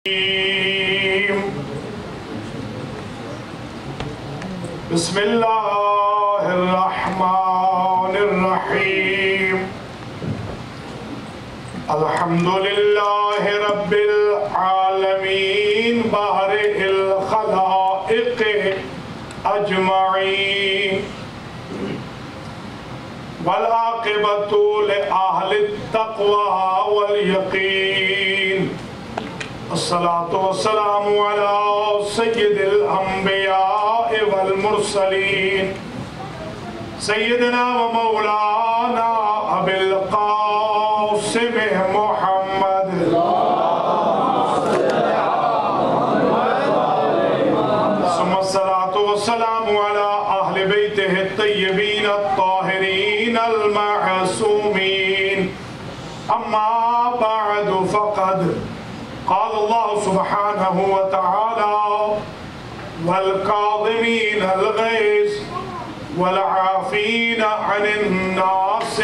بسم اللہ الرحمن الرحیم الحمدللہ رب العالمین بارئ الخلائق اجمعین والعاقبۃ لأہل التقوی والیقین الصلاة والسلام علی سید الانبیاء والمرسلین سیدنا و مولانا ابی القاسم محمد ثم الصلاة والسلام علی اہل بیتہ الطیبین الطاہرین المعصومین اما بعد فقد قال الله سبحانه وتعالى والكاظمين الغيظ والعافين عن الناس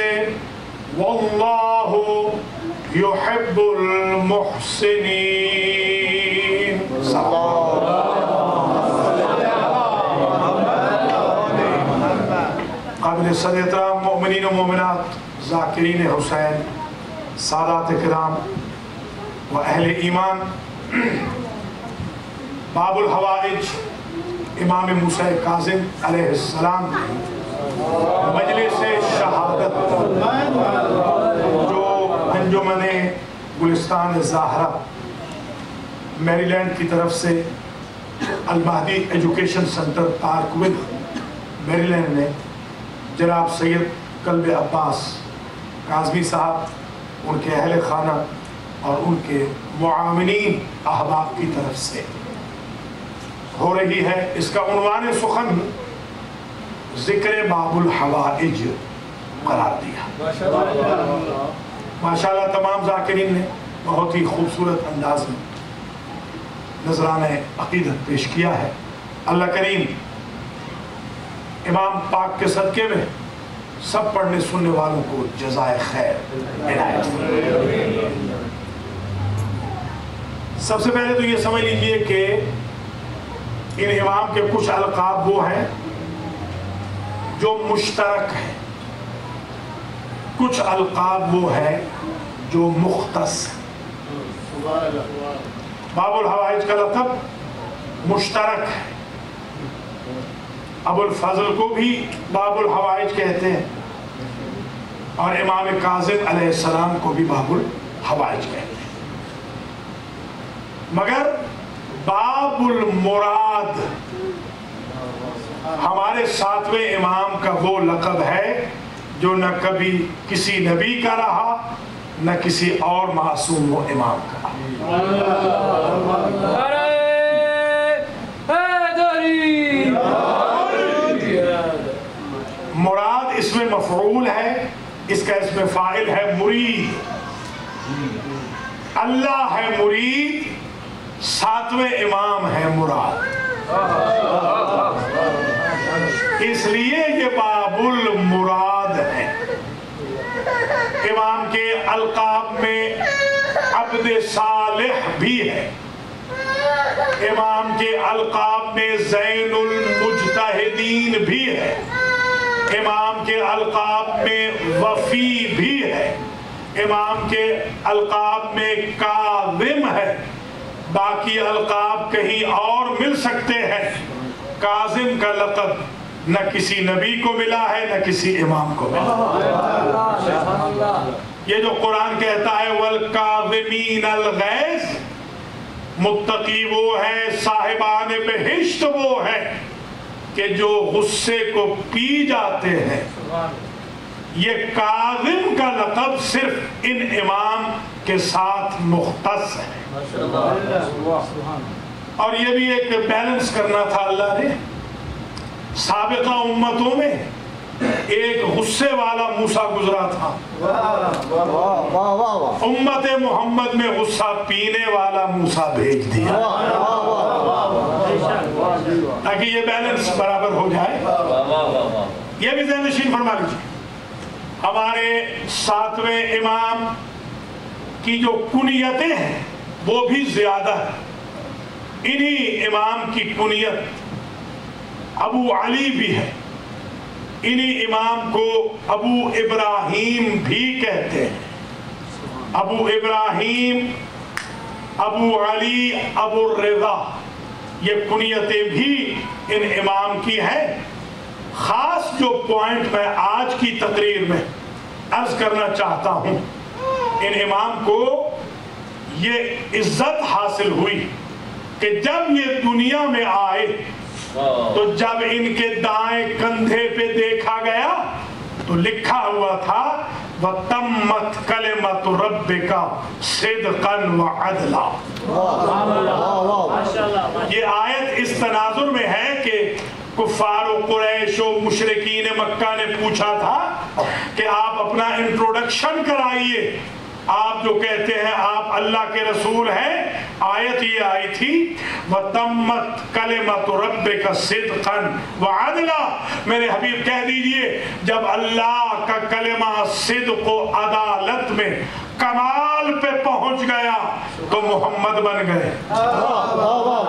والله يحب المحسنين. قابل صدر احترام مؤمنین و مومنات، ذاکرین حسین، سادات کرام و اہل ایمان، باب الحوائج امام موسیٰ کاظم علیہ السلام مجلس شہادت جو انجمن گلستان زہرہ میری لینڈ کی طرف سے المہدی ایجوکیشن سنٹر پارک ود میری لینڈ میں جناب سید قلب عباس کاظمی صاحب، ان کے اہل خانہ اور ان کے معاونین احباب کی طرف سے ہو رہی ہے. اس کا عنوان سخن ذکر باب الحوائج قرار دیا. ماشاءاللہ تمام ذاکرین نے بہت ہی خوبصورت انداز میں نذرانہ عقیدت پیش کیا ہے. اللہ کریم امام پاک کے صدقے میں سب پڑھنے سننے والوں کو جزائے خیر عنایت فرمائے. سب سے پہلے تو یہ سمجھ لیجئے کہ ان امام کے کچھ القاب وہ ہیں جو مشترک ہیں، کچھ القاب وہ ہیں جو مختص ہیں. باب الحوائج کا لقب مشترک ہے. ابو الفضل کو بھی باب الحوائج کہتے ہیں اور امام کاظم علیہ السلام کو بھی باب الحوائج کہتے ہیں. مگر باب المراد ہمارے ساتویں امام کا وہ لقب ہے جو نہ کبھی کسی نبی کا رہا نہ کسی اور معصوم و امام کا. مراد اس میں مفعول ہے، اس کا اس میں فاعل ہے مرید. اللہ ہے مرید، ساتویں امام ہے مراد. اس لیے یہ باب المراد ہے. امام کے القاب میں عبد صالح بھی ہے، امام کے القاب میں زین المجتہدین بھی ہے، امام کے القاب میں وفی بھی ہے، امام کے القاب میں کاظم ہے. باقی القاب کہیں اور مل سکتے ہیں. کاظم کا لقب نہ کسی نبی کو ملا ہے نہ کسی امام کو ملا. یہ جو قرآن کہتا ہے والکاظمین الغیظ، متقی وہ ہے، صاحبان بہشت وہ ہے کہ جو غصے کو پی جاتے ہیں. یہ کاظم کا لقب صرف ان امام کے ساتھ مختص ہے. اور یہ بھی ایک بیلنس کرنا تھا اللہ نے. سابقہ امتوں میں ایک غصے والا موسیٰ گزرا تھا، امت محمد میں غصہ پینے والا موسیٰ بھیج دیا تاکہ یہ بیلنس برابر ہو جائے. یہ بھی ذہن نشین فرما لیجیے. ہمارے ساتویں امام کی جو کنیتیں ہیں وہ بھی زیادہ ہے۔ انہی امام کی کنیت ابو علی بھی ہے، انہی امام کو ابو ابراہیم بھی کہتے ہیں۔ ابو ابراہیم، ابو علی، ابو الرضا، یہ کنیتیں بھی ان امام کی ہیں۔ خاص جو پوائنٹ میں آج کی تقریر میں عرض کرنا چاہتا ہوں، ان امام کو یہ عزت حاصل ہوئی کہ جب یہ دنیا میں آئے تو جب ان کے دائیں کندھے پہ دیکھا گیا تو لکھا ہوا تھا وَتَمَّتْ كَلِمَةُ رَبِّكَ صِدْقًا وَعَدْلًا۔ یہ آیت اس تناظر میں ہے کہ کفار و قریش و مشرکین مکہ نے پوچھا تھا کہ آپ اپنا انٹروڈکشن کرائیے، آپ جو کہتے ہیں آپ اللہ کے رسول ہیں۔ آیت یہ آئی تھی وَتَمَّتْ كَلِمَةُ رَبِّكَ صِدْقًا وَعَدْلًا۔ میرے حبیب کہہ دیجئے جب اللہ کا کلمہ صدق و عدالت میں کمال پہ پہنچ گیا تو محمد بن گئے۔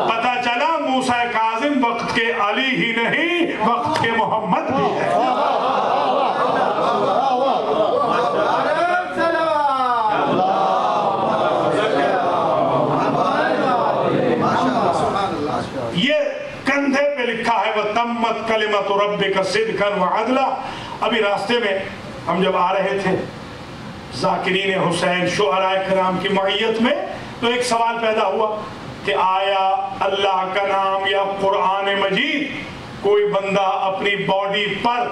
پتہ چلا موسیٰ کاظم وقت کے علی ہی نہیں، وقت کے محمد بھی ہے۔ یہ کندھے پہ لکھا ہے وَتَمَّتْ كَلِمَةُ رَبِّكَ صِدْقًا وَعَدْلًا۔ ابھی راستے میں ہم جب آ رہے تھے ذاکرین حسین شعراء کرام کی معیت میں تو ایک سوال پیدا ہوا کہ آیا اللہ کا نام یا قرآن مجید کوئی بندہ اپنی باڈی پر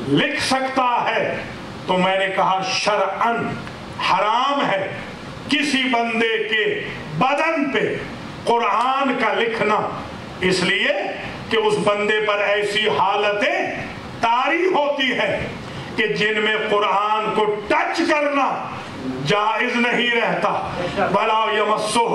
لکھ سکتا ہے؟ تو میں نے کہا شرعاً حرام ہے کسی بندے کے بدن پہ قرآن کا لکھنا، اس لیے کہ اس بندے پر ایسی حالتیں طاری ہوتی ہیں کہ جن میں قرآن کو ٹچ کرنا جائز نہیں رہتا۔ وَلَا يَمَسُّهُ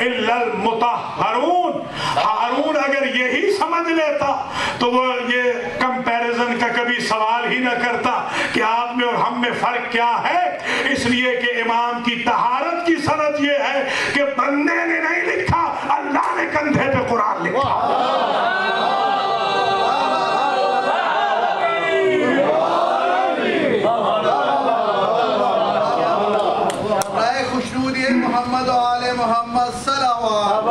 إِلَّا الْمُطَهَّرُونَ۔ ہارون اگر یہی سمجھ لیتا تو وہ یہ کمپیریزن کا کبھی سوال ہی نہ کرتا کہ آپ میں اور ہم میں فرق کیا ہے۔ اس لیے کہ امام کی طہارت کی سند یہ ہے کہ بندے نے نہیں لکھا، اللہ نے کندھے پہ قرآن لکھا۔ محمد و آل محمد صلوات۔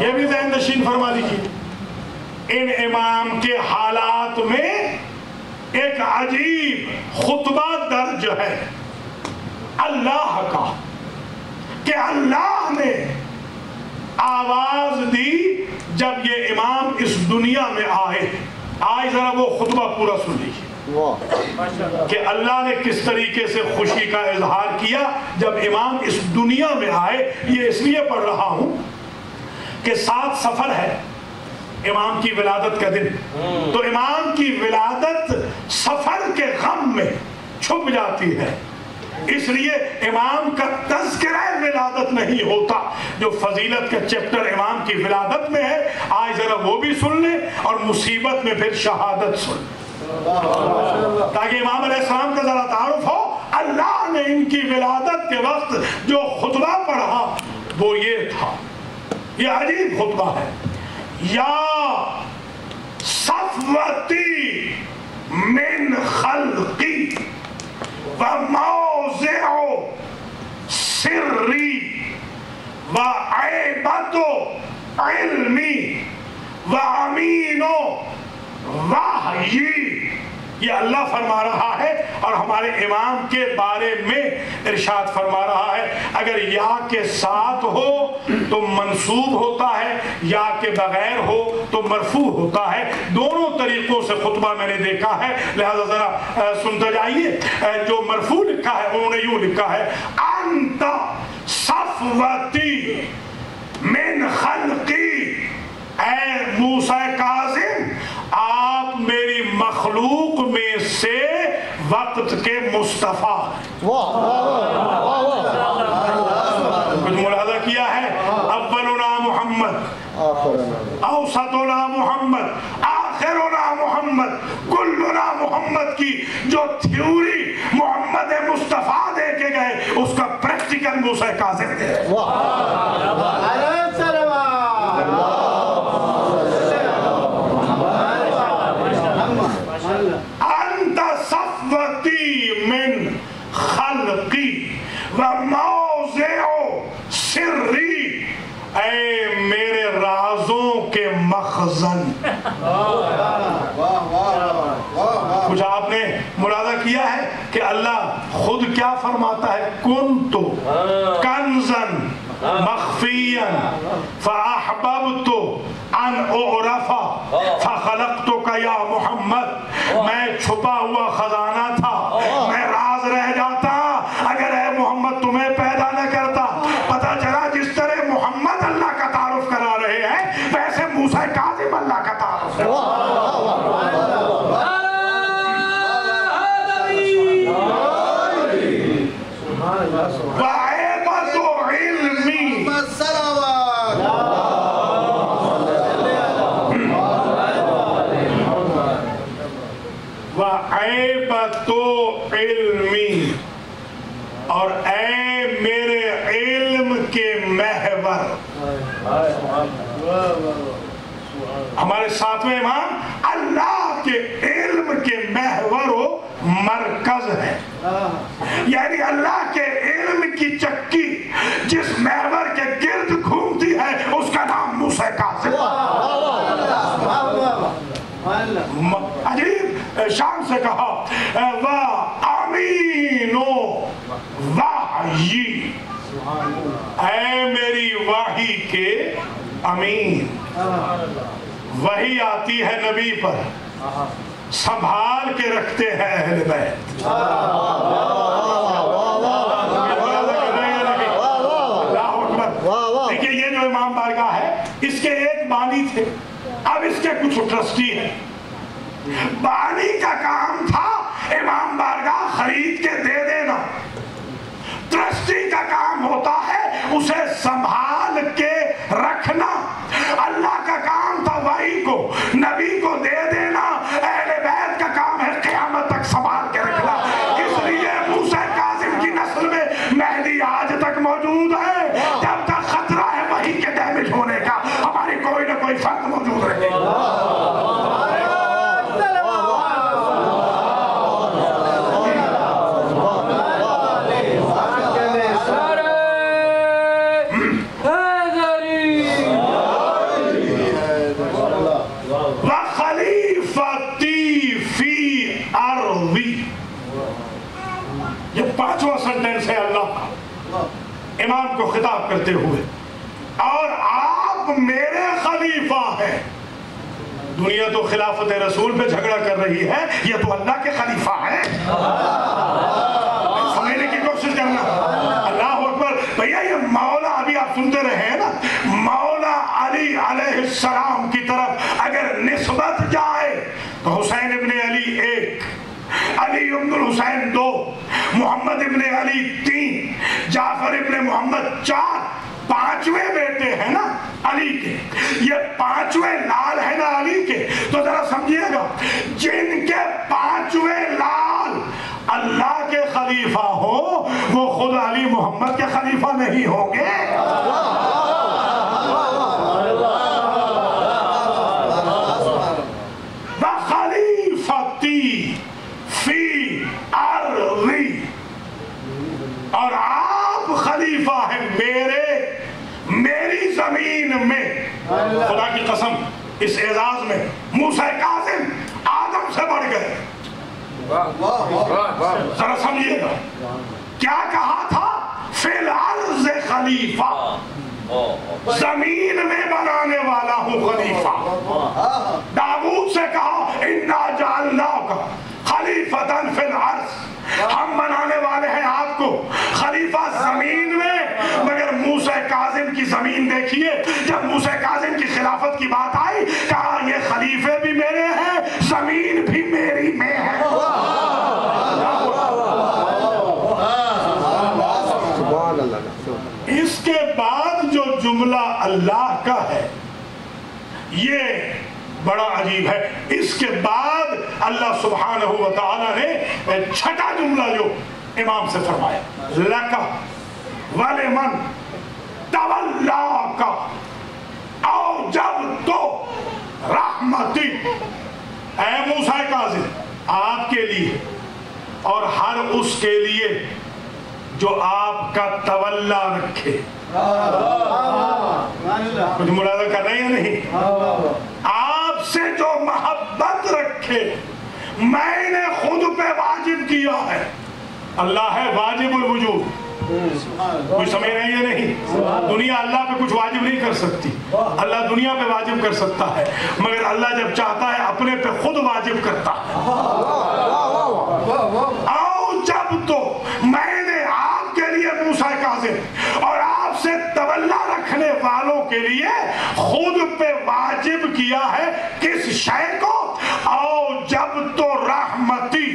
یہ بھی ذہن نشین فرما لیجیے، ان امام کے حالات میں ایک عجیب خطبہ درج ہے اللہ کا کہ اللہ نے آواز دی جب یہ امام اس دنیا میں آئے۔ آج ذرا وہ خطبہ پورا سن لیجیے کہ اللہ نے کس طریقے سے خوشی کا اظہار کیا جب امام اس دنیا میں آئے۔ یہ اس لیے پڑھ رہا ہوں کہ 7 سفر ہے امام کی ولادت کا دن، تو امام کی ولادت سفر کے غم میں چھپ جاتی ہے، اس لیے امام کا تذکرہ ولادت نہیں ہوتا۔ جو فضیلت کا چیپٹر امام کی ولادت میں ہے آج ذرا وہ بھی سن لیں اور مصیبت میں پھر شہادت سن لیں تاکہ امام علیہ السلام کا ذرا تعارف ہو۔ اللہ نے ان کی ولادت کے وقت جو خطبہ پڑھا وہ یہ تھا، یہ عجیب خطبہ ہے۔ یا صفوتی من خلقی وموضع سری وعیبت علمی وامین وحی، یہ اللہ فرما رہا ہے اور ہمارے امام کے بارے میں ارشاد فرما رہا ہے۔ اگر یا کے ساتھ ہو تو منصوب ہوتا ہے، یا کے بغیر ہو تو مرفوع ہوتا ہے، دونوں طریقوں سے خطبہ میں نے دیکھا ہے، لہذا ذرا سنتے جائیے۔ جو مرفوع لکھا ہے انہوں نے یوں لکھا ہے انت صفوتی من خلقی، اے موسیٰ کاظم آپ میری مخلوق میں سے وقت کے مصطفیٰ۔ کچھ ملاحظہ کیا ہے؟ اولنا محمد، اوسطنا محمد، آخرنا محمد، کلنا سنا محمد کی جو تھیوری محمد مصطفیٰ دے کے گئے اس کا پریکٹیکل موسیٰ کاظم دے انت صفوتی من خلقی و موضع سری، اے میرے رازوں کے مخزن۔ کچھ آپ نے ملاحظہ کیا ہے کہ اللہ خود کیا فرماتا ہے؟ کنتو کنزن مخفیا فاحببت ان اعرف فخلقتک یا محمد، میں چھپا ہوا خزانہ تھا، میں راز رہ جاتا اگر اے محمد تمہیں پیدا نہ کرتا۔ پتہ چلا جس طرح محمد اللہ کا تعارف کرا رہے ہیں ویسے موسیٰ کاظم اللہ کا تعارف ہے۔ وعیبت علمی وعیبت علمی، اور اے میرے علم کے محور۔ ہمارے ساتویں امام اللہ کے علم کے محور و مرکز ہے، یعنی اللہ کے علم کی چکی جس محور کے گرد گھومتی ہے اس کا نام موسیٰ کاظم۔ عجیب شان سے کہا وَأَمِينُ وَحْيِ، اے میری وحی کے امین۔ وحی آتی ہے نبی پر، سنبھال کے رکھتے ہیں اہل بیت۔ اللہ اکبر۔ دیکھیں یہ جو امام بارگاہ ہے اس کے ایک بانی تھے، اب اس کے کچھ ٹرسٹی ہیں۔ بانی کا کام تھا امام بارگاہ خرید کے دے دینا، ٹرسٹی کا کام ہوتا ہے اسے سنبھال کے رکھنا۔ اللہ کا کام تھا وحی کو نبی کو دے دینا، اہل بیت کا کام ہے قیامت تک سنبھال کے رکھنا۔ اس لیے موسیٰ کاظم کی نسل میں مہدی آج تک موجود ہے، جب تک خطرہ ہے وحی کے ڈیمیج ہونے کا ہماری کوئی نہ کوئی فرق موجود رہے گا۔ پانچواں سنٹنس ہے اللہ امام کو خطاب کرتے ہوئے، اور آپ میرے خلیفہ ہیں۔ دنیا تو خلافت رسول پہ جھگڑا کر رہی ہے، یہ تو اللہ کے خلیفہ ہیں۔ سمجھنے کی کوشش کرنا۔ اللہ اکبر۔ بھیا یہ مولا ابھی آپ سنتے رہے ہیں نا، مولا علی علیہ السلام کی طرف اگر نسبت جائے تو حسین ابن علی 1، علی ابن الحسین 2، محمد ابن علی 3، جعفر ابن محمد 4، پانچویں بیٹے ہیں نا علی کے، یہ پانچویں لال ہیں نا علی کے۔ تو ذرا سمجھیے گا، جن کے پانچویں لال اللہ کے خلیفہ ہو وہ خود علی محمد کے خلیفہ نہیں ہوں گے۔ وَخَلِيفَتِي فِي أَرْضِي، اور آپ خلیفہ ہیں میری زمین میں۔ خدا کی قسم اس اعزاز میں موسیٰ کاظم آدم سے بڑھ گئے۔ ذرا سمجھیے گا کیا کہا تھا؟ فی الارض خلیفہ، زمین میں بنانے والا ہوں خلیفہ۔ داؤد سے کہا انا جعلناک خلیفۃ فی الارض، ہم بنانے والے ہیں آپ کو خلیفہ زمین میں۔ مگر موسیٰ کاظم کی زمین دیکھیے، جب موسیٰ کاظم کی خلافت کی بات آئی کہا یہ خلیفے بھی میرے ہیں، زمین بھی میری میں ہے۔ اس کے بعد جو جملہ اللہ کا ہے یہ بڑا عجیب ہے۔ اس کے بعد اللہ سبحانہ و تعالیٰ نے چھٹا جملہ جو امام سے فرمایا لَكَ وَلِمَنْ تَوَلَّاكَ أَوْجَبْتُ رَحْمَتِي، اے موسیٰ کاظم آپ کے لیے اور ہر اس کے لیے جو آپ کا تولا رکھے. کچھ ملاحظہ کر رہے ہیں یا نہیں؟ آپ سے جو محبت رکھے میں نے خود پہ واجب کیا ہے. اللہ ہے واجب الوجود. کوئی سمجھ رہے ہیں یا نہیں؟ دنیا اللہ پہ کچھ واجب نہیں کر سکتی، اللہ دنیا پہ واجب کر سکتا ہے، مگر اللہ جب چاہتا ہے اپنے پہ خود واجب کرتا ہے. آؤ جب تو میں نے آپ کے لیے موسیٰ کاظم اور آپ سے تولا رکھنے والوں کے لیے خود پہ واجب کیا ہے کس شے کو؟ آؤ جب تو رحمتی،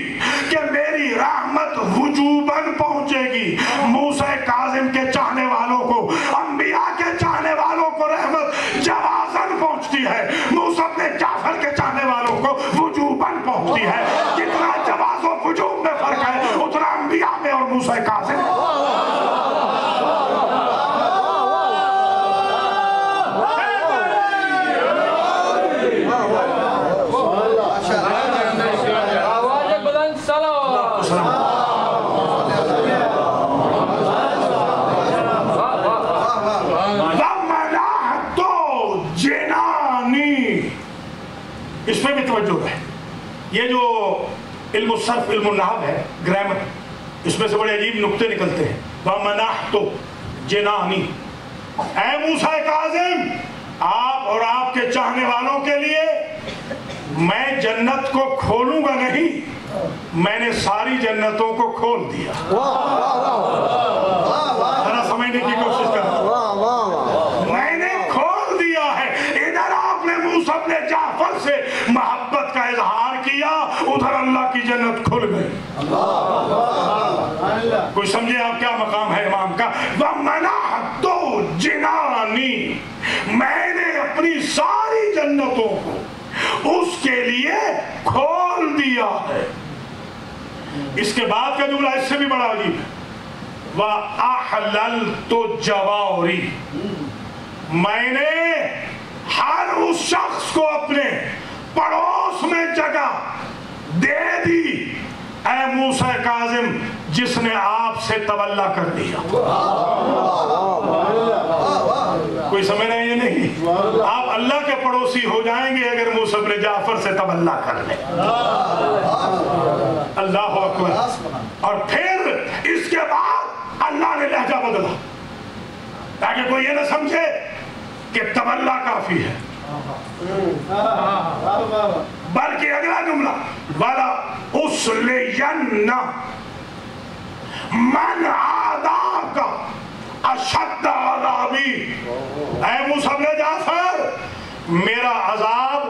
کہ میری رحمت وجوباً پہنچے گی. موسیٰ کاظم کے چاہنے والوں کو، انبیاء کے چاہنے والوں کو رحمت جوازاً پہنچتی ہے، موسیٰ اپنے جعفر کے چاہنے والوں کو وجوباً پہنچتی ہے. جتنا جواز و وجوب میں فرق ہے اتنا انبیاء میں اور موسیٰ کاظم میں. اس پہ بھی توجہ ہے. یہ جو علم الصرف علم النحو ہے، گرامر، اس میں سے بڑے عجیب نقطے نکلتے ہیں. وَمَنَحْتُ جِنَانِي، اے موسیٰ کاظم آپ اور آپ کے چاہنے والوں کے لیے میں جنت کو کھولوں گا نہیں، میں نے ساری جنتوں کو کھول دیا. ذرا سمجھنے کی کوشش کریں. میں نے کھول دیا ہے. ادھر آپ نے موسیٰ اپنے جعفر سے محبت کا اظہار کیا، ادھر اللہ کی جنت کھل گئی. کوئی سمجھے آپ کیا مقام ہے امام کا؟ وَمَنَحْتُ جِنَانِي، میں نے اپنی ساری جنتوں کو اس کے لیے کھول دیا ہے. اس کے بعد کا جملہ اس سے بھی بڑا عجیب ہے. وَأَحْلَلْتُ جَوَارِي، میں نے ہر اس شخص کو اپنے پڑوس میں جگہ دے دی اے موسیٰ کاظم جس نے آپ سے تولا کر دیا. کوئی سمجھ رہے ہیں یا نہیں؟ آپ اللہ کے پڑوسی ہو جائیں گے اگر موسیٰ بن جعفر سے تولا کر لیں. اللہ اکبر. اور پھر اس کے بعد اللہ نے لہجہ بدلا تاکہ کوئی یہ نہ سمجھے کہ تولا کافی ہے، بلکہ اگلا جملہ وَلَا أُسْلِيَنَّ مَنْ عَادَاكَ أَشَدَّ عَذَابِي، اے موسیٰ بن جعفر میرا عذاب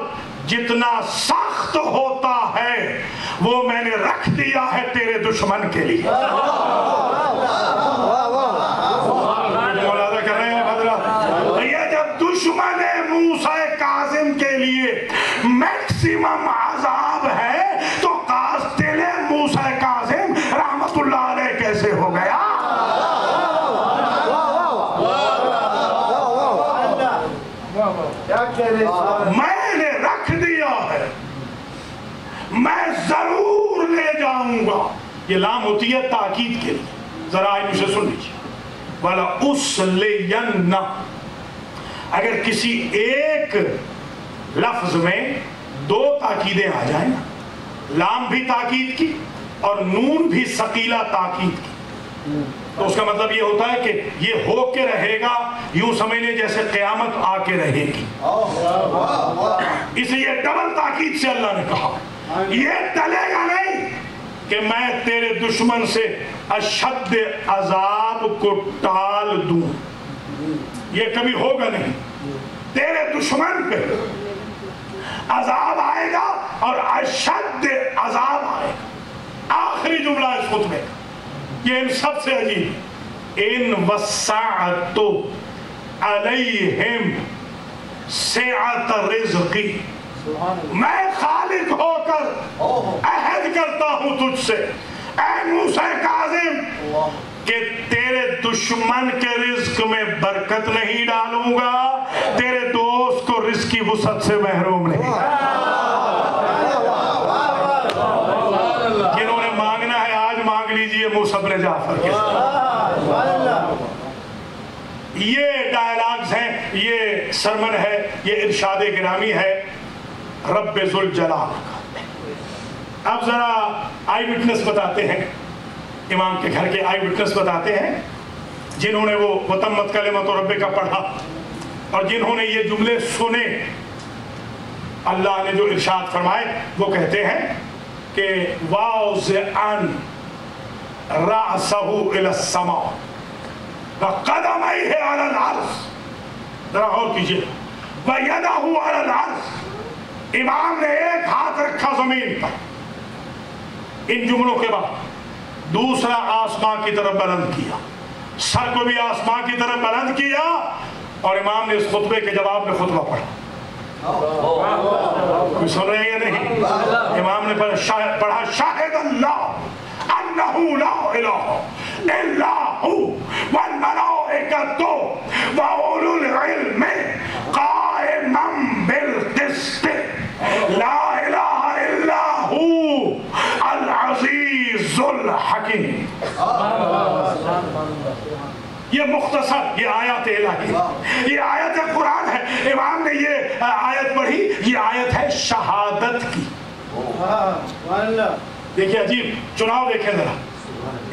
جتنا سخت ہوتا ہے وہ میں نے رکھ دیا ہے تیرے دشمن کے لیے. ملاحظہ کر رہے ہیں حضرات؟ یہ جب دشمن موسیٰ کاظم کے لیے میکسیمم عذاب ہے تو قاتل موسیٰ کاظم رحمت اللہ علیہ کیسے ہو گیا؟ میں نے رکھ دیا ہے، میں ضرور لے جاؤں گا. یہ لام ہوتی ہے تاکید کے لیے. ذرا آئین سے سن لیجیے. والا اسلین، اگر کسی ایک لفظ میں دو تاکیدیں آ جائیں نا، لام بھی تاکید کی اور نون بھی ثقیلہ تاکید کی، تو اس کا مطلب یہ ہوتا ہے کہ یہ ہو کے رہے گا، یوں سمجھنے جیسے قیامت آ کے رہے گی. اس لیے ڈبل تاکید سے اللہ نے کہا یہ ٹلے گا نہیں کہ میں تیرے دشمن سے اشد عذاب کو ٹال دوں. یہ کبھی ہوگا نہیں. تیرے دشمن پہ عذاب آئے گا اور اشد عذاب آئے گا. آخری جملہ اس خطبے کا یہ ان سب سے عجیب. ان وسعت علیہم سعت رزقی، میں خالق ہو کر عہد کرتا ہوں تجھ سے اے موسیٰ کاظم کہ تیرے دشمن کے رزق میں برکت نہیں ڈالوں گا، تیرے دوست کو رزق کی وسعت سے محروم نہیں۔ جنہوں نے مانگنا ہے آج مانگ لیجئے موسیٰ بن جعفر کے ساتھ۔ یہ ڈائلاگز ہیں، یہ سرمن ہے، یہ ارشاد گرامی ہے رب ذوالجلال کا۔ اب ذرا آئی وٹنس بتاتے ہیں، امام کے گھر کے آئی وٹنس بتاتے ہیں جنہوں نے وہ وتمت کلمۃ ربک پڑھا اور جنہوں نے یہ جملے سنے، اللہ نے جو ارشاد فرمائے وہ کہتے ہیں کہ واضعا رأسہ الی السماء وقدمیہ علی العرش، ذرا غور کیجئے، ویدہ علی العرش، امام نے ایک ہاتھ رکھا زمین پر، ان جملوں کے بعد دوسرا آسمان کی طرف بلند کیا، سر کو بھی آسمان کی طرف بلند کیا، اور امام نے اس خطبے کے جواب میں خطبہ پڑھا۔ کوئی سن رہے ہیں یا نہیں؟ امام نے پڑھا شاہد اللہ انہو لا الہ الا ہو والملائکۃ واولو العلم قائما بالقسط لا الہ الا ہو العزیز الحکیم۔ یہ مختصر یہ آیات الہی، یہ آیت قرآن ہے۔ امام نے یہ آیت پڑھی، یہ آیت ہے شہادت کی۔ دیکھیں عجیب چناؤ، دیکھیں ذرا،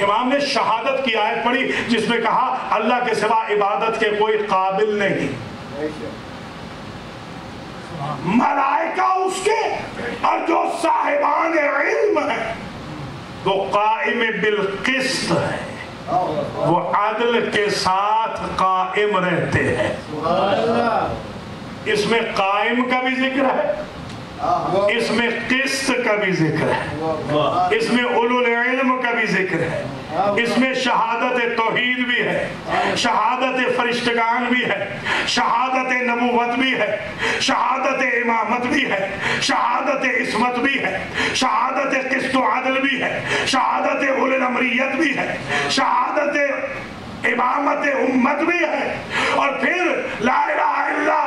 امام نے شہادت کی آیت پڑھی جس میں کہا اللہ کے سوا عبادت کے کوئی قابل نہیں، ملائکہ اس کے اور جو صاحبان علم ہیں وہ قائم بالقسط ہے، وہ عدل کے ساتھ قائم رہتے ہیں۔ اس میں قائم کا بھی ذکر ہے، اس میں قسط کا بھی ذکر ہے، اس میں اولو العلم کا بھی ذکر ہے، اس میں شہادت توحید بھی ہے، شہادت فرشتگان بھی ہے، شہادت نبوت بھی ہے، شہادت امامت بھی ہے، شہادت عصمت بھی ہے، شہادت قسط و عدل بھی ہے، شہادت اولو الامریت بھی ہے، شہادت امامت امت بھی ہے، اور پھر لا الہ الا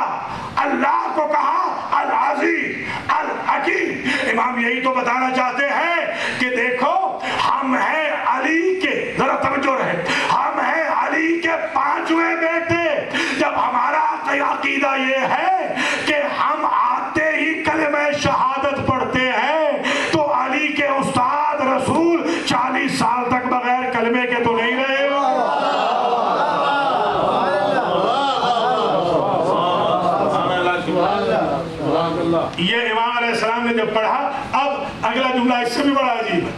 اللہ کو کہا العزیز الحکیم۔ امام یہی تو بتانا چاہتے ہیں کہ دیکھو ہم ہیں علی کے، ذرا توجہ رہے، ہم ہیں علی کے پانچویں بیٹے۔ جب ہمارا عقیدہ یہ ہے کہ ہم آتے ہی کلمہ شہادت پڑھتے ہیں تو علی کے استاد رسول 40 سال تک بغیر کلمے کے تو نہیں رہے۔ یہ امام علیہ السلام نے جب پڑھا، اب اگلا جملہ اس سے بھی بڑا عجیب ہے۔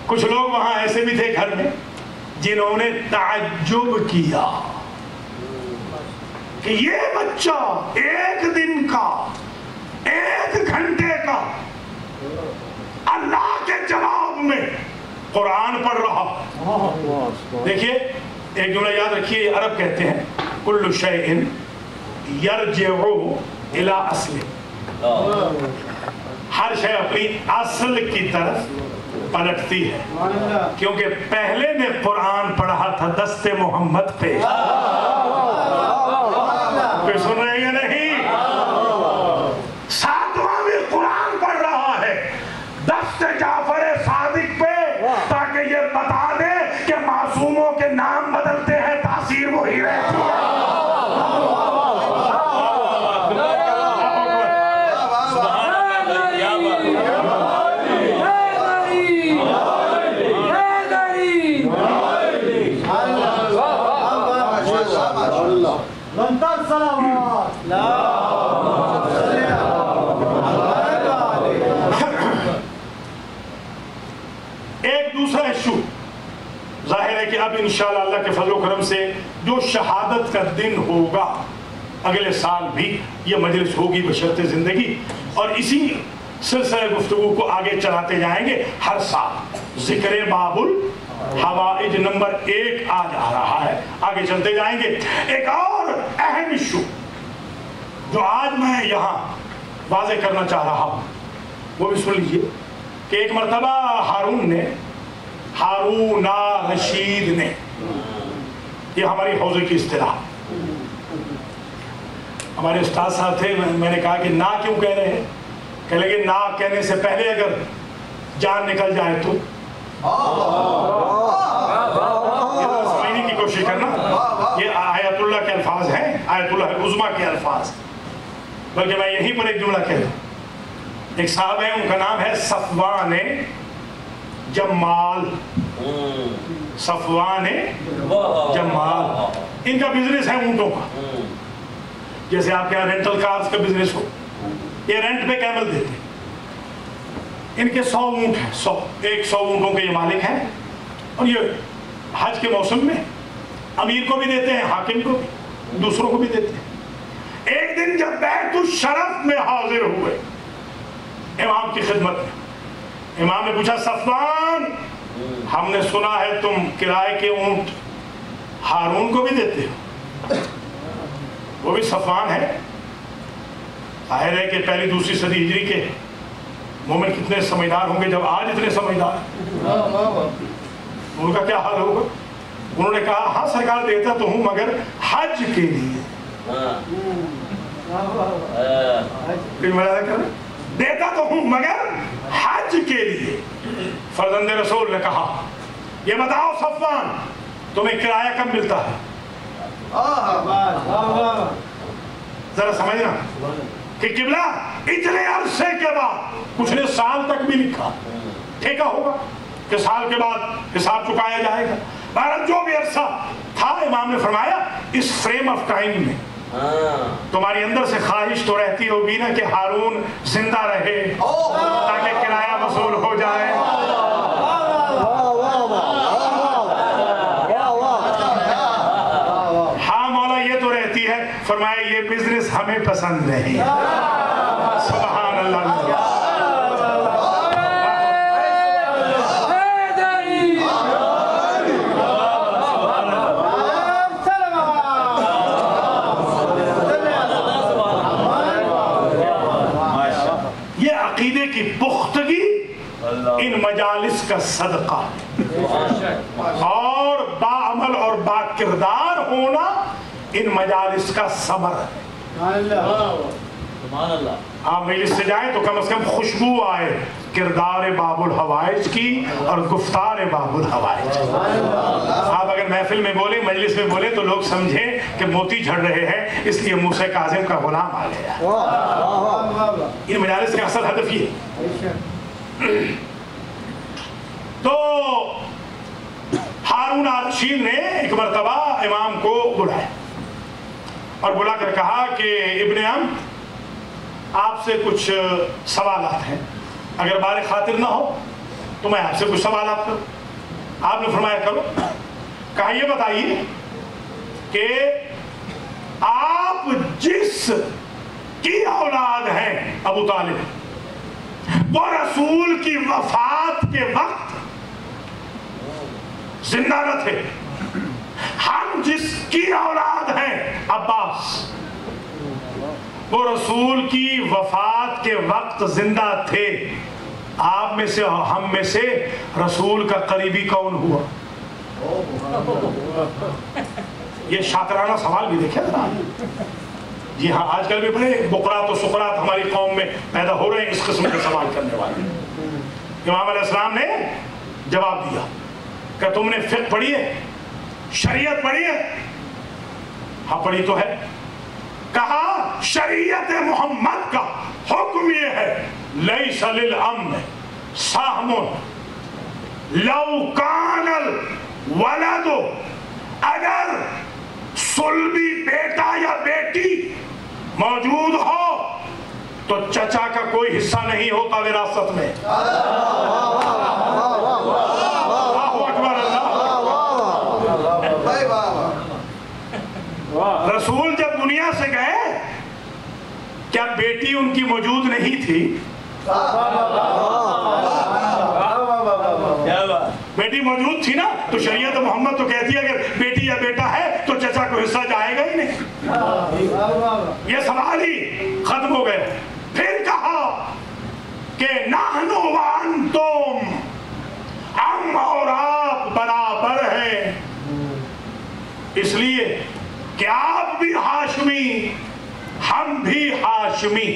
کچھ لوگ وہاں ایسے بھی تھے گھر میں جنہوں نے تعجب کیا کہ یہ بچہ ایک دن کا، ایک گھنٹے کا اللہ کے جواب میں قرآن پڑھ رہا۔ دیکھیے ایک جملہ یاد رکھیے، یہ عرب کہتے ہیں کل شیء یرجع الی اصل، ہر شے اپنی اصل کی طرف پلٹتی ہے، کیونکہ پہلے نے قرآن پڑھا تھا دست محمد پہ۔ کوئی سن رہے ہیں یا نہیں؟ ساتواں بھی قرآن پڑھ رہا ہے دست جعفر صادق پہ، تاکہ یہ بتا دے کہ معصوموں کے نام بدلتے ہیں تاثیر وہی رہتی ہے۔ ایک دوسرا ایشو ظاہر ہے کہ اب انشاءاللہ اللہ کے فضل و کرم سے جو شہادت کا دن ہوگا اگلے سال بھی یہ مجلس ہوگی بشرط زندگی، اور اسی سلسلہ گفتگو کو آگے چلاتے جائیں گے۔ ہر سال ذکر باب الحوائج نمبر 1 آ جا رہا ہے، آگے چلتے جائیں گے۔ ایک اور اہم ایشو جو آج میں یہاں واضح کرنا چاہ رہا ہوں، وہ بھی سن لیجیے کہ ایک مرتبہ ہارون رشید نے، یہ ہماری حوزے کی اصطلاح، ہمارے استاد صاحب تھے، میں نے کہا کہ نا کیوں کہہ رہے ہیں؟ کہنے لگے نا کہنے سے پہلے اگر جان نکل جائے تو سمجھنے کی کوشش کرنا، یہ آیت اللہ کے الفاظ ہیں، آیت اللہ عظمیٰ کے الفاظ، بلکہ میں یہیں پر ایک جملہ کہتا ہوں۔ ایک صاحب ہیں، ان کا نام ہے صفوان جمال، صفوان جمال، ان کا بزنس ہے اونٹوں کا، جیسے آپ کے یہاں رینٹل کارز کا بزنس ہو، یہ رینٹ پہ کیمل دیتے ہیں۔ ان کے 100 اونٹ ہیں، 100 اونٹوں کے یہ مالک ہیں، اور یہ حج کے موسم میں امیر کو بھی دیتے ہیں، حاکم کو بھی، دوسروں کو بھی دیتے ہیں۔ ایک دن جب بیت الشرف میں حاضر ہوئے امام کی خدمت میں، امام نے پوچھا صفوان، ہم نے سنا ہے تم کرائے کے اونٹ ہارون کو بھی دیتے ہو؟ وہ بھی صفوان ہے، ظاہر ہے کہ پہلی دوسری صدی ہجری کے مومن کتنے سمجھدار ہوں گے جب آج اتنے سمجھدار، ان کا کیا حال ہوگا؟ انہوں نے کہا ہاں سرکار دیتا تو ہوں مگر حج کے لیے، دیتا تو ہوں مگر حج کے لیے۔ فرزند رسول نے کہا یہ بتاؤ صفوان تمہیں کرایہ کب ملتا ہے؟ ذرا سمجھنا کہ قبلہ اتنے عرصے کے بعد، کچھ نے سال تک بھی لکھا، ٹھیکہ ہوگا کہ سال کے بعد حساب چکایا جائے گا، بہرحال جو بھی عرصہ تھا، امام نے فرمایا اس فریم آف ٹائم میں تمہاری اندر سے خواہش تو رہتی ہوگی نا کہ ہارون زندہ رہے تاکہ کرایہ وصول ہو جائے۔ ہاں مولا یہ تو رہتی ہے، فرمایا یہ بزنس ہمیں پسند نہیں۔ سبحان اللہ۔ عقیدے کی پختگی ان مجالس کا صدقہ اور باعمل اور با کردار ہونا ان مجالس کا ثمر ہے۔ آپ مجلس سے جائیں تو کم از کم خوشبو آئے کردار باب الحوائج کی اور گفتار باب الحوائج۔ آپ اگر محفل میں بولیں، مجلس میں بولیں تو لوگ سمجھیں کہ موتی جھڑ رہے ہیں، اس لیے موسیٰ کاظم کا غلام آ گیا۔ ان مجالس کا اصل ہدف یہ۔ تو ہارون رشید نے ایک مرتبہ امام کو بلایا اور بلا کر کہا کہ ابن عم آپ سے کچھ سوالات ہیں، اگر بار خاطر نہ ہو تو میں آپ سے کچھ سوالات کروں۔ آپ نے فرمایا کرو۔ کہا یہ بتائیے کہ آپ جس کی اولاد ہیں ابو طالب، وہ رسول کی وفات کے وقت زندہ نہ تھے، ہم جس کی اولاد ہیں عباس، وہ رسول کی وفات کے وقت زندہ تھے، آپ میں سے ہم میں سے رسول کا قریبی کون ہوا؟ یہ شاطرانہ سوال بھی دیکھیں ذرا۔ جی ہاں، آج کل بھی بڑے بقرات و سقرات ہماری قوم میں پیدا ہو رہے ہیں اس قسم کے سوال کرنے والے۔ امام علیہ السلام نے جواب دیا کہ تم نے فقہ پڑھی ہے، شریعت پڑھی ہے؟ ہاں پڑھی تو ہے۔ کہا شریعت محمد کا حکم یہ ہے لیس للامن سہم لو کان الولد، اگر صلبی بیٹا یا بیٹی موجود ہو تو چچا کا کوئی حصہ نہیں ہوتا وراثت میں۔ اللہ اکبر اللہ۔ رسول جب دنیا سے گئے کیا بیٹی ان کی موجود نہیں تھی؟ بیٹی موجود تھی نا، تو شریعت محمد تو کہتی ہے اگر بیٹی یا بیٹا ہے تو چچا کو حصہ جائے گا ہی نہیں۔ یہ سوال ہی ختم ہو گئے۔ پھر کہا کہ نحن وانتم، ہم اور آپ برابر ہیں، اس لیے کہ آپ بھی ہاشمی ہم بھی ہاشمی۔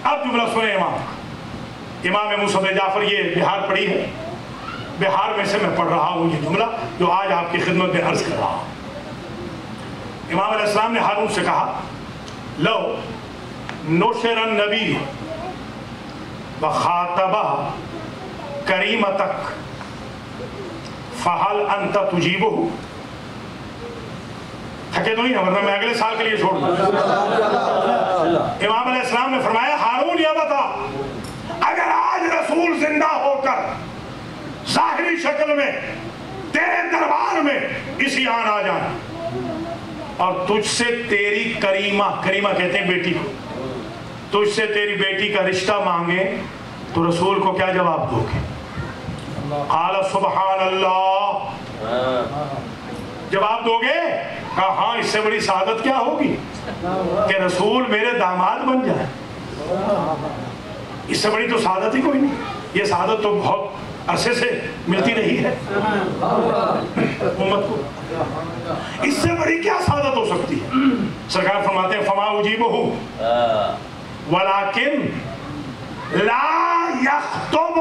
اب جملہ سنیں امام موسیٰ بن جعفر، یہ بہار پڑھی ہے، بہار میں سے میں پڑھ رہا ہوں یہ جملہ جو آج آپ کی خدمت میں عرض کر رہا ہوں۔ امام علیہ السلام نے ہارون سے کہا لو نشر النبی وخاطبہ کریمتک فہل انت تجیبہ۔ تھکے تو نہیں نا، ورنہ میں اگلے سال کے لیے چھوڑ دوں۔ امام علیہ السلام نے فرمایا ہارون یہ بتا، اگر آج رسول زندہ ہو کر ظاہری شکل میں تیرے دربار میں اسی آن آ جائے اور تجھ سے تیری کریمہ کہتے ہیں بیٹی کو، تجھ سے تیری بیٹی کا رشتہ مانگے تو رسول کو کیا جواب دو گے؟ قال سبحان اللہ، جواب دو گے؟ کہا ہاں، اس سے بڑی سعادت کیا ہوگی کہ رسول میرے داماد بن جائے، اس سے بڑی تو سعادت ہی کوئی نہیں۔ یہ سعادت تو بہت عرصے سے ملتی رہی ہے امت کو، اس سے بڑی کیا سعادت ہو سکتی ہے؟ سرکار فرماتے ہیں فما اجیبہ ولیکن لا یخطب،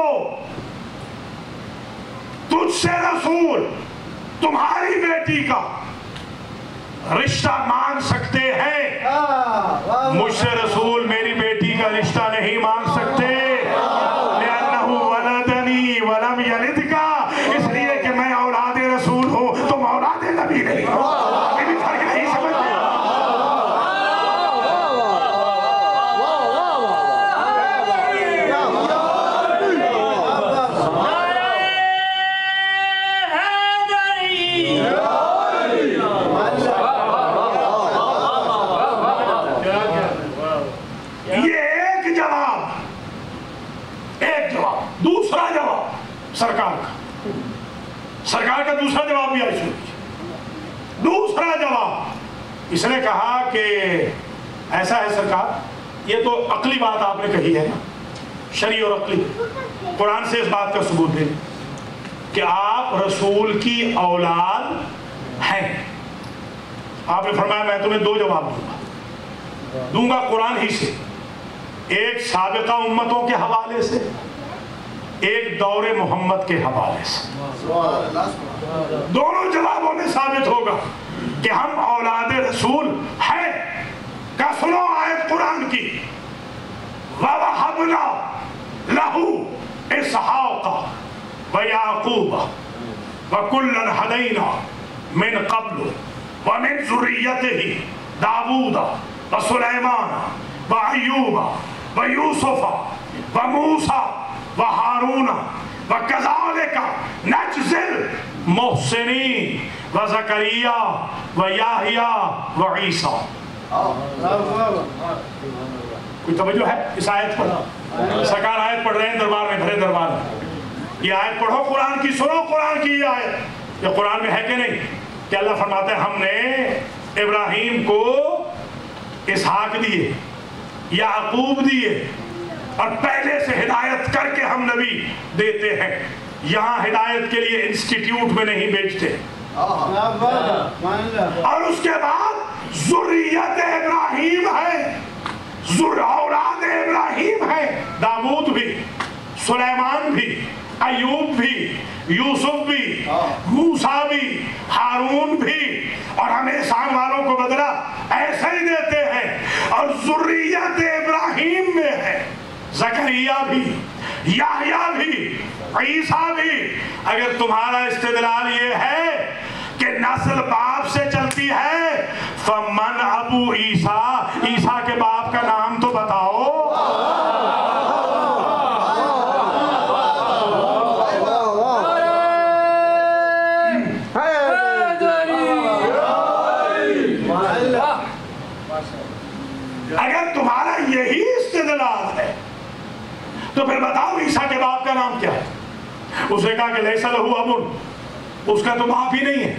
تجھ سے رسول تمہاری بیٹی کا رشتہ مانگ سکتے ہیں، مجھ سے رسول میری بیٹی کا رشتہ نہیں مانگ سکتے، لأنہ ولدنی ولم یلدکا، اس لیے کہ میں اولاد رسول ہوں، تم اولاد نبی نہیں ہو۔ یہ بھی فرق نہیں سمجھتے؟ سرکار کا دوسرا جواب بھی آئی سنیے۔ دوسرا جواب اس نے کہا کہ ایسا ہے سرکار، یہ تو عقلی بات آپ نے کہی ہے نا، شرعی اور عقلی، قرآن سے اس بات کا ثبوت دیں کہ آپ رسول کی اولاد ہیں۔ آپ نے فرمایا میں تمہیں دو جواب دوں گا قرآن ہی سے، ایک سابقہ امتوں کے حوالے سے، ایک دور محمد کے حوالے سے۔ دونوں جوابوں میں ثابت ہوگا کہ ہم اولاد رسول ہیں۔ کیا سنو آیت قرآن کی، وَوَهَبْنَا لَهُ إِسْحَاقَ وَيَعْقُوبَ وَكُلًّا هَدَيْنَا مِنْ قَبْلُ وَمِنْ ذُرِّيَّتِهِ دَاوُودَ وَسُلَيْمَانَ وَأَيُّوبَ وَيُوسُفَ وَمُوسَى وَهَارُونَ وَكَذَلِكَ نَجْزِي الْمُحْسِنِينَ وَزَكَرِيَّا وَيَحْيَا وَعِيسَى۔ کوئی توجہ ہے اس آیت پر؟ سرکار آیت پڑھ رہے ہیں دربار میں، بھرے دربار میں، یہ آیت پڑھو قرآن کی، سنو قرآن کی یہ آیت، یہ قرآن میں ہے کہ نہیں؟ کہ اللہ فرماتے ہیں ہم نے ابراہیم کو اسحاق دیے، یعقوب دیے، اور پہلے سے ہدایت کر کے ہم نبی دیتے ہیں۔ یہاں ہدایت کے لیے انسٹیٹیوٹ میں نہیں بیچتے۔ اور اس کے بعد ذریت ابراہیم ہے، اولاد ابراہیم ہے، داؤد بھی، سلیمان بھی، ایوب بھی، یوسف بھی، موسیٰ بھی، ہارون بھی، اور ہم احسان والوں کو بدلہ ایسا ہی دیتے ہیں۔ اور ذریت ابراہیم میں ہے زکریا بھی، یحییٰ بھی، عیسیٰ بھی۔ اگر تمہارا استدلال یہ ہے کہ نسل باپ سے چلتی ہے، فمن ابو عیسیٰ، عیسیٰ کے باپ کا نام تو بتاؤ۔ اگر تمہارا یہی استدلال ہے تو پھر بتاؤ عیسیٰ کے باپ کا نام کیا ہے؟ اس نے کہا کہ لیس لہ اب، اس کا تو باپ ہی نہیں ہے۔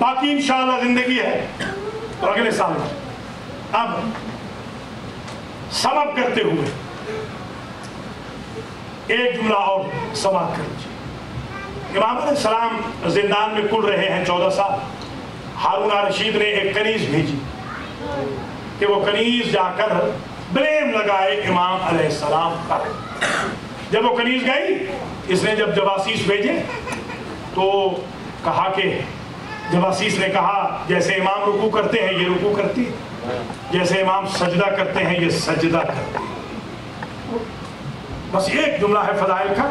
باقی انشاءاللہ زندگی ہے تو اگلے سال میں. اب سبب کرتے ہوئے ایک جملہ اور سماعت کر لیجیے. امام علیہ السلام زندان میں کڑ رہے ہیں 14 سال. ہارون رشید نے ایک کنیز بھیجی کہ وہ کنیز جا کر بلیم لگائے امام علیہ السلام پر. جب وہ کنیز گئی, اس نے جب جواسیس بھیجے تو کہا کہ جواسیس نے کہا جیسے امام رکوع کرتے ہیں یہ رکوع کرتی ہے, جیسے امام سجدہ کرتے ہیں یہ سجدہ کرتے ہیں. بس ایک جملہ ہے فضائل کا,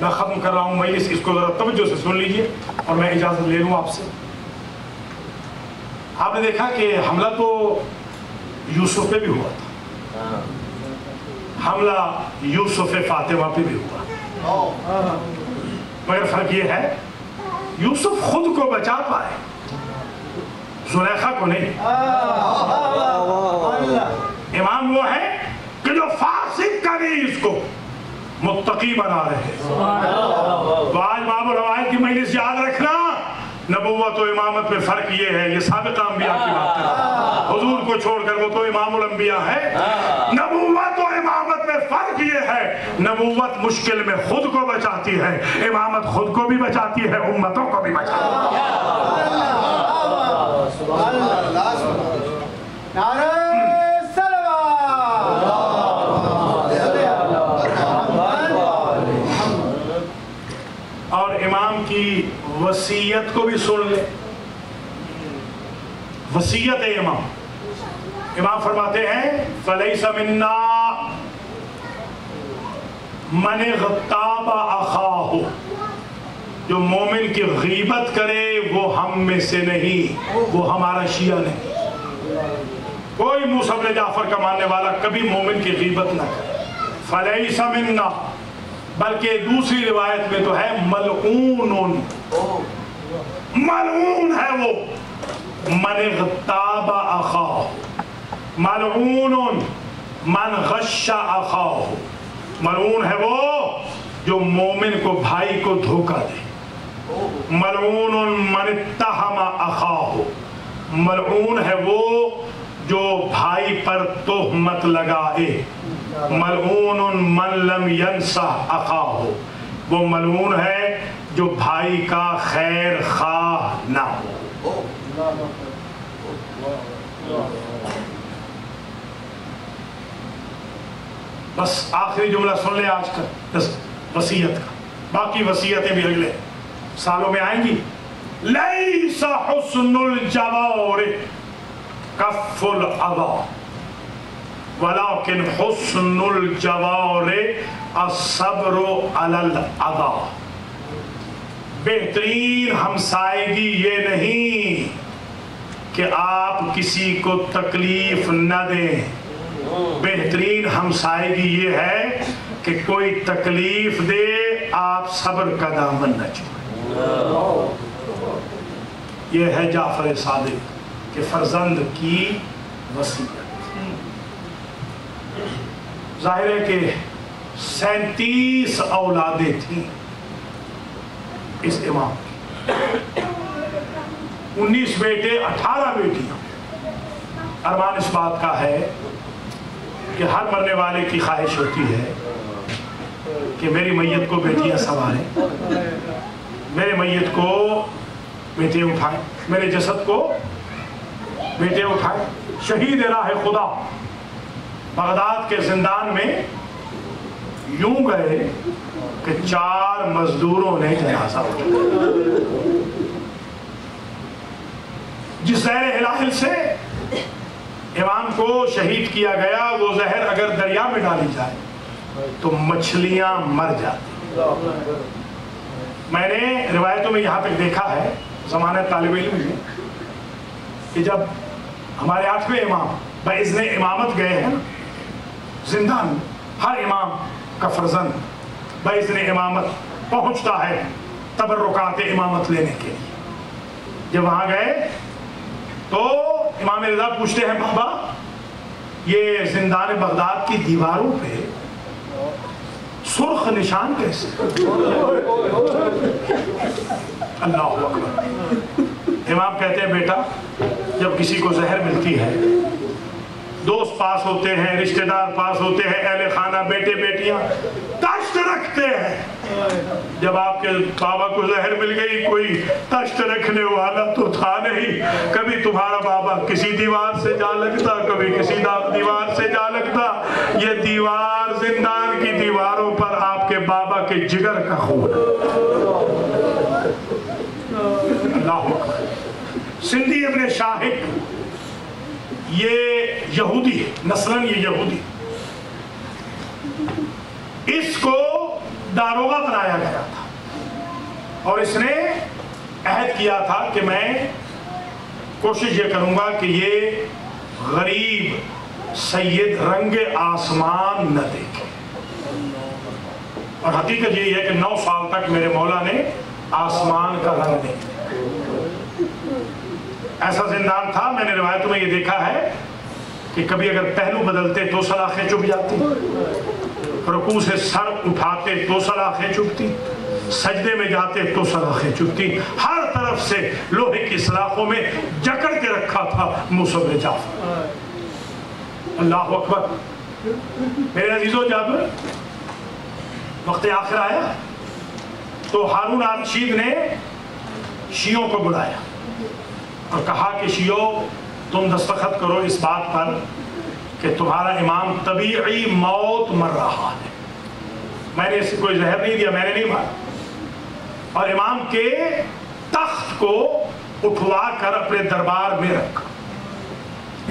میں ختم کر رہا ہوں مجلس, اس کو ذرا توجہ سے سن لیجئے اور میں اجازت لے لوں آپ سے. آپ نے دیکھا کہ حملہ تو یوسف پہ بھی ہوا تھا, حملہ یوسف فاطمہ پہ بھی ہوا, مگر فرق یہ ہے یوسف خود کو بچا پائے, زلیخا کو نہیں. امام وہ ہے کہ جو فاسق کنیز کو متقی بنا رہے ہیں. تو آج باب الروایت کی مجلس یاد رکھنا, نبوت و امامت میں فرق یہ ہے, یہ سابقہ انبیاء کی بات ہے, حضور کو چھوڑ کر وہ تو امام الانبیاء ہے. نبوت و امامت میں فرق یہ ہے, نبوت مشکل میں خود کو بچاتی ہے, امامت خود کو بھی بچاتی ہے, امتوں کو بھی بچاتی ہے. اور امام کی وصیت کو بھی سن لے. وصیت ہے امام. امام فرماتے ہیں فَلَيْسَ مِنَّا مَنِ اغْتَابَ أَخَاهُ, جو مومن کی غیبت کرے وہ ہم میں سے نہیں, وہ ہمارا شیعہ نہیں. کوئی موسیٰ بن جعفر کا ماننے والا کبھی مومن کی غیبت نہ کرے. فَلَيْسَ مِنَّا, بلکہ دوسری روایت میں تو ہے ملعون, ملعون ہے وہ من اغتاب اخاہ, ملعون من غش اخاہ, ملعون ہے وہ جو مومن کو بھائی کو دھوکہ دے. ملعون من اتہم اخاہ, ملعون ہے وہ جو بھائی پر تہمت لگائے. ملعون من لم ینصح اخاہ, وہ ملعون ہے جو بھائی کا خیر خواہ نہ ہو. بس آخری جملہ سن لیں آج کا وصیت کا, باقی وصیتیں بھی اگلے سالوں میں آئیں گی. لیس حسن الجوار کف العضا ولیکن حسن الجوار الصبر علی العضا. بہترین ہمسائیگی یہ نہیں کہ آپ کسی کو تکلیف نہ دیں, بہترین ہمسائیگی یہ ہے کہ کوئی تکلیف دے آپ صبر کا دامن نہ چھوڑیں. یہ ہے جعفر صادق کہ فرزند کی وصیت. ظاہر ہے کہ 37 اولادیں تھیں اس امام کی, 19 بیٹے 18 بیٹیاں. ارمان اس بات کا ہے کہ ہر مرنے والے کی خواہش ہوتی ہے کہ میری میت کو بیٹیاں سنبھالیں, میرے میت کو بیٹے اٹھائیں, میرے جسد کو بیٹے اٹھائیں. شہید راہ خدا بغداد کے زندان میں یوں گئے کہ 4 مزدوروں نے جنازہ اٹھایا. جس زہر ہلال سے امام کو شہید کیا گیا وہ زہر اگر دریا میں ڈالی جائے تو مچھلیاں مر جاتی. میں نے روایتوں میں یہاں تک دیکھا ہے زمانہ طالب علم میں کہ جب ہمارے 8ویں امام باذن امامت گئے ہیں زندان میں, ہر امام کا فرزند باذن امامت پہنچتا ہے تبرکات امامت لینے کے لیے. جب وہاں گئے تو امام رضا پوچھتے ہیں بابا یہ زندان بغداد کی دیواروں پہ سرخ نشان کیسے؟ اللہ اکبر. امام کہتے ہیں بیٹا جب کسی کو زہر ملتی ہے، دوست پاس ہوتے ہیں، رشتہ دار پاس ہوتے ہیں، اہل خانہ بیٹے بیٹیاں تشت رکھتے ہیں، جب آپ کے بابا کو زہر مل گئی کوئی تشت رکھنے والا تو تھا نہیں، کبھی تمہارا بابا کسی دیوار سے جا لگتا، کبھی کسی دیوار سے جا لگتا، یہ دیوار زندان کی دیواروں پر آپ کے بابا کے جگر کا خون۔ اللہ اکبر۔ سندھی ابن شاہق یہ یہودی ہے، نسلاً یہ یہودی، اس کو داروغہ بنایا گیا تھا اور اس نے عہد کیا تھا کہ میں کوشش یہ کروں گا کہ یہ غریب سید رنگ آسمان نہ دیکھے، اور حقیقت یہی ہے کہ 9 سال تک میرے مولا نے آسمان کا رنگ نہیں دیکھا۔ ایسا زندان تھا، میں نے روایتوں میں یہ دیکھا ہے کہ کبھی اگر پہلو بدلتے تو سلاخیں چپ جاتی، رکوع سے سر اٹھاتے تو سلاخیں چپتی، سجدے میں جاتے تو سلاخیں چپتی، ہر طرف سے لوہے کی سلاخوں میں جکڑ کے رکھا تھا موسیٰ بن جعفر۔ اللہ اکبر۔ میرے عزیزو، جب وقت آخر آیا تو ہارون الرشید نے شیعوں کو بلایا اور کہا کہ شیعو تم دستخط کرو اس بات پر کہ تمہارا امام طبیعی موت مر رہا ہے، میں نے اسے کوئی زہر نہیں دیا، میں نے نہیں مارا، اور امام کے تخت کو اٹھوا کر اپنے دربار میں رکھا۔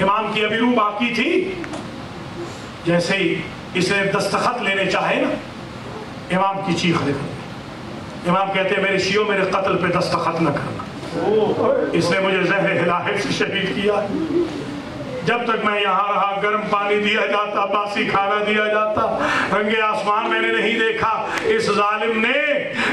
امام کی ابھی روح باقی تھی، جیسے ہی اس نے دستخط لینے چاہے نا، امام کی چیخ نکل گئی۔ امام کہتے ہیں میرے شیعوں میرے قتل پہ دستخط نہ کرنا، اس نے مجھے زہر ہلاہب سے شہید کیا۔ جب تک میں یہاں رہا گرم پانی دیا جاتا، باسی کھانا دیا جاتا، رنگ آسمان میں نے نہیں دیکھا۔ اس ظالم نے،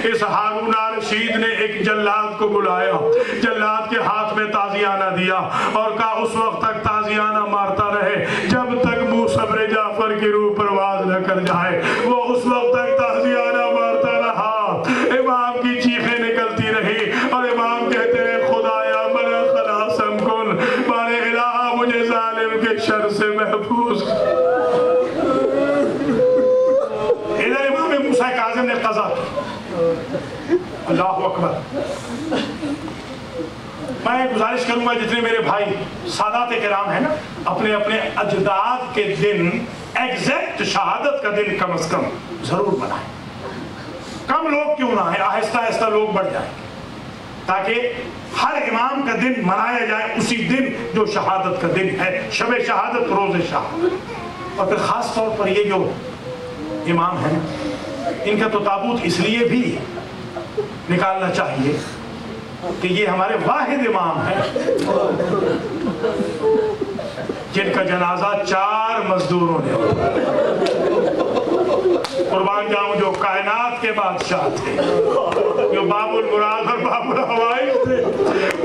اس ہارون الرشید نے ایک جلاد کو بلایا، جلاد کے ہاتھ میں تازیانہ دیا اور کہا اس وقت تک تازیانہ مارتا رہے جب تک موسیٰ بن جعفر کی روح پرواز نہ کر جائے۔ وہ اس وقت تک تازیانہ مارتا رہا، امام کی چیخیں نکلتی رہی اور امام کہتے ہیں خدایا من خلاصم کن، بارے الہ مجھے ظالم کے شر سے محفوظ۔ ادھر امام موسیٰ کاظم نے قضا کی۔ اللہ اکبر۔ میں گزارش کروں گا جتنے میرے بھائی سادات کرام ہیں نا، اپنے اپنے اجداد کے دن ایگزیکٹ شہادت کا دن کم از کم ضرور بنائیں۔ کم لوگ کیوں نہ ہیں، آہستہ آہستہ لوگ بڑھ جائیں تاکہ ہر امام کا دن منایا جائے اسی دن جو شہادت کا دن ہے، شب شہادت، روز شہادت۔ اور پھر خاص طور پر یہ جو امام ہیں ان کا تو تابوت اس لیے بھی نکالنا چاہیے کہ یہ ہمارے واحد امام ہیں جن کا جنازہ 4 مزدوروں نے، قربان جاؤں جو کائنات کے بادشاہ تھے، جو باب المراد اور باب الحوائج تھے،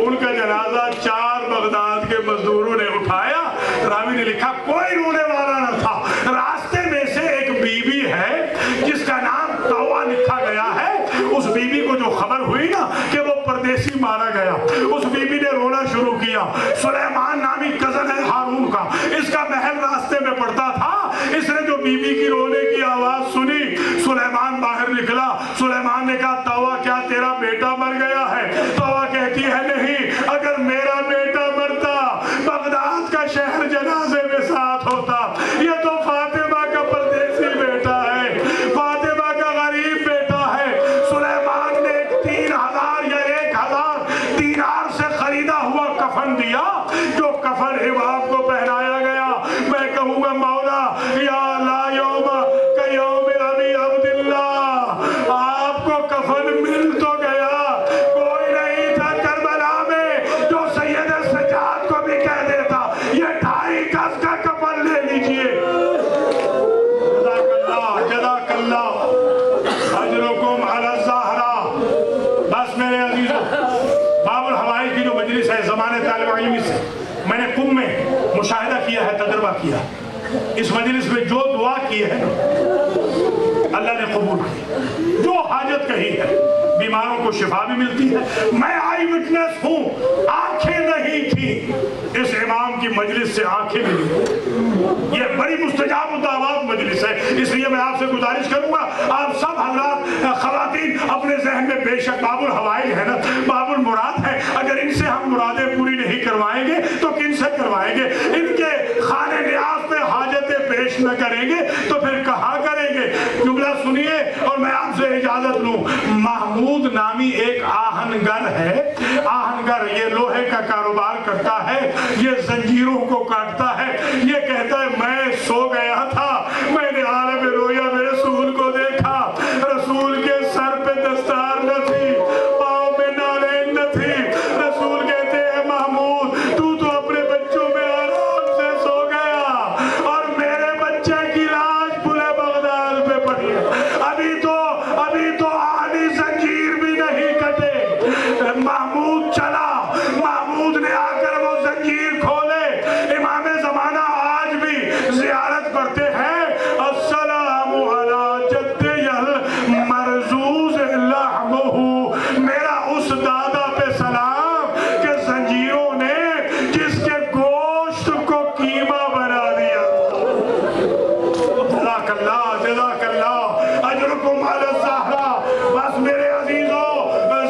ان کا جنازہ 4 بغداد کے مزدوروں نے اٹھایا۔ راوی نے لکھا کوئی رونے والا نہ تھا، راستے میں سے ایک بی بی ہے جس کا نام توا لکھا گیا ہے، اس بی بی کو جو خبر ہوئی نا کہ وہ پردیسی مارا گیا، اس بی بی نے رونا شروع کیا۔ سلیمان نامی کزن ہے ہارون کا، اس کا محل راستے میں پڑتا تھا، اس نے جو بی بی کی رونے کی آواز سنی، سلیمان باہر نکلا۔ سلیمان نے کہا توا کیا تیرا بیٹا مر گیا ہے؟ توا کہتی ہے نہیں، اگر میرا بیٹا مرتا بغداد کا شہر جنازے میں ساتھ ہوتا، یہ تو فاطمہ کا پردیسی بیٹا ہے، فاطمہ کا غریب بیٹا ہے۔ سلیمان نے 3000 یا 1000 دینار سے خریدا ہوا کفن دیا، جو کفن امام کو پہنایا گیا۔ میں کہوں گا مولا یا لا یوم کا یوم ابی عبداللہ، آپ کو کفن مل تو گیا، کوئی نہیں تھا کربلا میں جو سید سجاد کو بھی کہہ دیتا یہ 2.5 گز کا کفن لے لیجئے۔ جزاک اللہ اجرکم علی الزہرا۔ بس میرے عزیزوں، باب الحوائج کی جو مجلس ہے زمانے طالب علمی سے میں نے قم میں مشاہدہ کیا ہے، تجربہ کیا ہے، اس مجلس میں جو دعا کی ہے اللہ نے قبول کی، جو حاجت کہی ہے بیماروں کو شفا بھی ملتی ہے. میں آئی وٹنس ہوں, آنکھیں نہیں تھی, اس امام کی مجلس سے آنکھیں ملی. یہ بڑی مستجاب الدعوات مجلس ہے. اس لیے میں آپ سے گزارش کروں گا, آپ سب حضرات خواتین اپنے ذہن میں بے شک باب الحوائج ہے نا, باب المراد ہے, اگر ان سے ہم مرادیں پوری نہیں کروائیں گے تو کن سے کروائیں گے؟ ان کے خانے نیاز پہ حاجتیں پیش نہ کریں گے تو پھر کہاں کریں گے؟ جملہ سنیے اور میں آپ سے اجازت لوں. محمود نامی ایک آہنگر ہے. آہنگر یہ لوہے کا کاروبار کرتا ہے, یہ زنجیروں کو کاٹتا ہے. یہ کہتا ہے میں سو گیا تھا, میں نے عالم رویا میں رسول کو دیکھا, رسول کے سر پہ دستار نہ تھی, پاؤں میں نالین نہ تھی. رسول کہتے ہیں محمود تو اپنے بچوں میں آرام سے سو گیا اور میرے بچے کی لاش پورے بغداد پہ پڑی ہے. ابھی تو آدھی زنجیر بھی نہیں کٹے. محمود چلا, محمود نے آ کر وہ زنجیر کھولے. امام زمانہ آج بھی زیارت کرتے ہیں, السلام علی جدی المرزوز لحمہ, میرا اس دادا پہ سلام کہ زنجیروں نے جس کے گوشت کو قیمہ بنا دیا. جزاک اللہ, جزاک اللہ, اجرکم علی الزہرا. بس میرے عزیزوں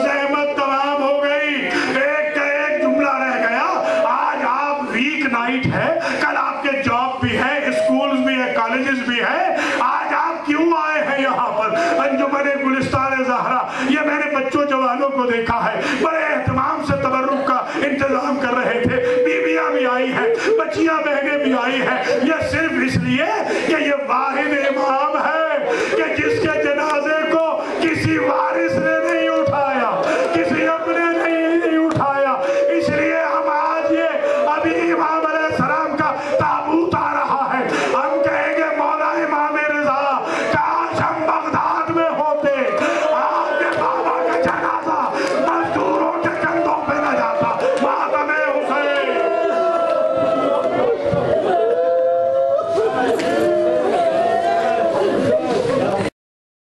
زحمت تمام ہو گئی, ایک کا ایک جملہ رہ گیا. آج آپ ویک نائٹ ہے, کل آپ کے جاب بھی ہے, اسکولز بھی ہے, کالجز بھی ہے. آج آپ کیوں آئے ہیں یہاں پر انجمن گلستان زہرا؟ یہ میں نے بچوں جوانوں کو دیکھا ہے, بڑے اہتمام سے تبرک کا انتظام کر رہے تھے. بیویاں بھی آئی ہیں, بچیاں بہنیں بھی آئی ہیں. یہ صرف اس لیے کہ یہ واحد امام ہے کہ جس کے جنازے کو کسی وارث نے نہیں اٹھایا, کسی اپنے نے نہیں اٹھایا. اس لیے ہم آج یہ ابھی امام علیہ السلام کا تابوت آ رہا ہے, ہم کہیں گے مولا امام رضا کاش ہم بغداد میں ہوتے, آپ کے بابا کا جنازہ مزدوروں کے کندھوں پہ نہ جاتا,